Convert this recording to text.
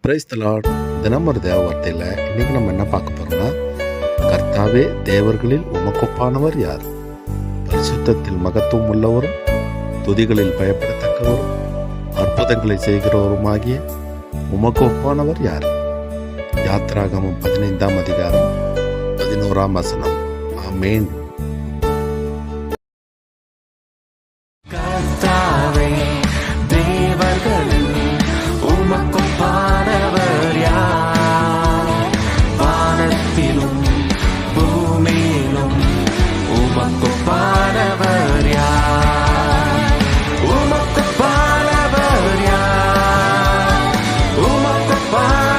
Praise the Lord. தினம் ஒரு தேவ வார்த்தையில் இன்னைக்கு நம்ம என்ன பார்க்க போறோம்னா, கர்த்தாவே தேவர்களில் உமக்கொப்பானவர் யார்? பரிசுத்தத்தில் மகத்துவம் உள்ளவரும் துதிகளில் பயப்படத்தக்கவரும் அற்புதங்களை செய்கிறவருமாகிய உமக்கு ஒப்பானவர் யார்? யாத்ராகமம் 15ஆம் அதிகாரம் 11ஆம் வசனம். ஆமென். கர்த்தாவே தேவர்களில் உமக்கொப்பானவர் யார்? வானத்திலும் பூமியிலும் உமக்கொப்பானவர் யார்? உமக்கொப்பானவர் யார்? உமக்கொப்பானவர்